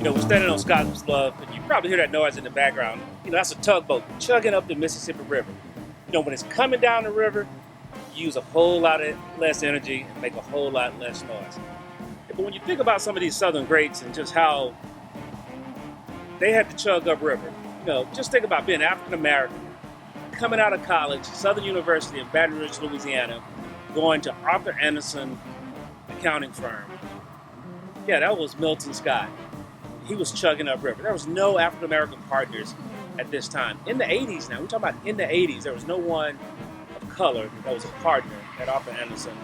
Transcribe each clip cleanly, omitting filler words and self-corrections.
We're standing on Scotland's Bluff, and you probably hear that noise in the background. That's a tugboat chugging up the Mississippi River. When it's coming down the river, you use a whole lot less energy and make a whole lot less noise. But when you think about some of these southern greats and just how they had to chug upriver, just think about being African American, coming out of college, Southern University in Baton Rouge, Louisiana, going to Arthur Andersen accounting firm. Yeah, that was Milton Scott. He was chugging upriver. There was no African American partners at this time. In the 80s now, we're talking about in the 80s, there was no one of color that was a partner at Arthur Andersen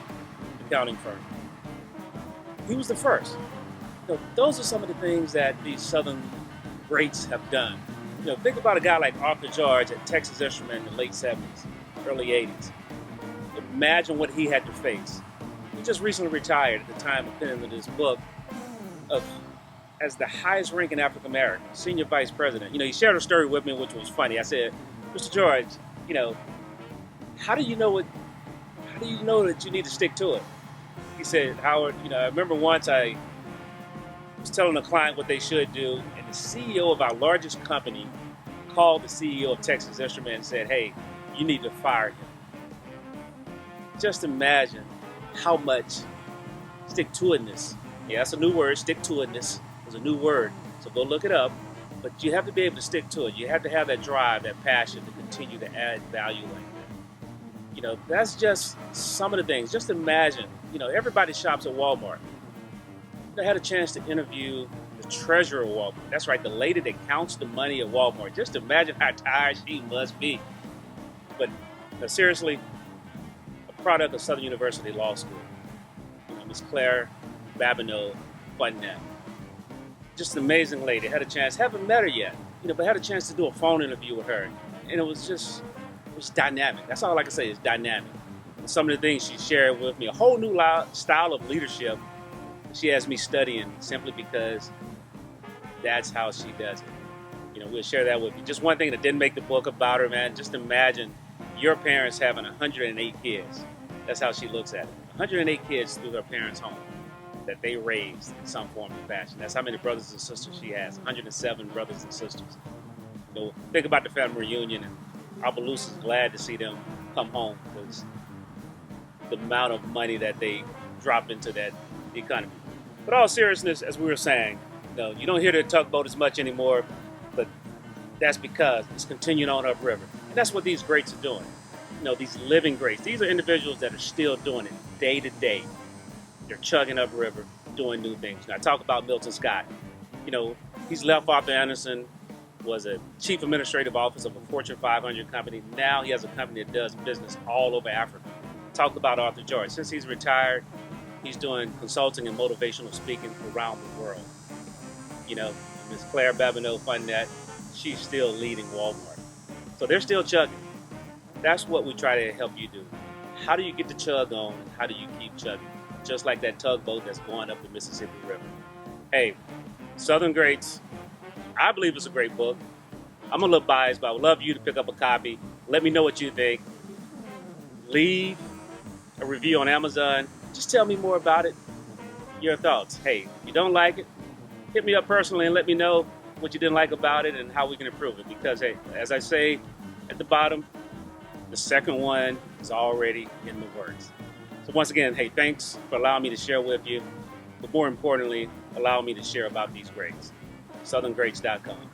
accounting firm. He was the first. Those are some of the things that these Southern greats have done. Think about a guy like Arthur George at Texas Instruments in the late 70s, early 80s. Imagine what he had to face. He just recently retired at the time of penning this book as the highest ranking African American, senior vice president. He shared a story with me which was funny. I said, Mr. George, how do you know that you need to stick to it? He said, Howard, I remember once I was telling a client what they should do, and the CEO of our largest company called the CEO of Texas Instruments and said, hey, you need to fire him. Just imagine how much stick-to-itness, yeah, that's a new word, stick-to-itness is a new word, so go look it up, but you have to be able to stick to it. You have to have that drive, that passion to continue to add value like that. That's just some of the things. Just imagine, everybody shops at Walmart. I had a chance to interview the treasurer of Walmart. That's right, the lady that counts the money at Walmart. Just imagine how tired she must be. But seriously, a product of Southern University Law School. Ms. Claire Babineau Fundnet. Just an amazing lady. Had a chance, haven't met her yet, but had a chance to do a phone interview with her. And it was dynamic. That's all I can say is dynamic. And some of the things she shared with me, a whole new style of leadership she has me studying simply because that's how she does it. We'll share that with you. Just one thing that didn't make the book about her, man, just imagine your parents having 108 kids. That's how she looks at it. 108 kids through her parents' home that they raised in some form or fashion. That's how many brothers and sisters she has, 107 brothers and sisters. Think about the family reunion, and Opelousas is glad to see them come home because the amount of money that they drop into that economy. But all seriousness, as we were saying, you don't hear the tugboat as much anymore, but that's because it's continuing on upriver. And that's what these greats are doing. These living greats. These are individuals that are still doing it day to day. They're chugging upriver, doing new things. Now, I talk about Milton Scott. He's left Arthur Andersen, was a chief administrative officer of a Fortune 500 company. Now he has a company that does business all over Africa. Talk about Arthur George. Since he's retired, he's doing consulting and motivational speaking around the world. Ms. Claire Babineau Fundnet, she's still leading Walmart. So they're still chugging. That's what we try to help you do. How do you get the chug on, and how do you keep chugging? Just like that tugboat that's going up the Mississippi River. Hey, Southern Greats, I believe it's a great book. I'm a little biased, but I would love you to pick up a copy. Let me know what you think. Leave a review on Amazon. Just tell me more about it, your thoughts. Hey, if you don't like it, hit me up personally and let me know what you didn't like about it and how we can improve it. Because, hey, as I say at the bottom, the second one is already in the works. So once again, hey, thanks for allowing me to share with you. But more importantly, allow me to share about these greats. SouthernGreats.com.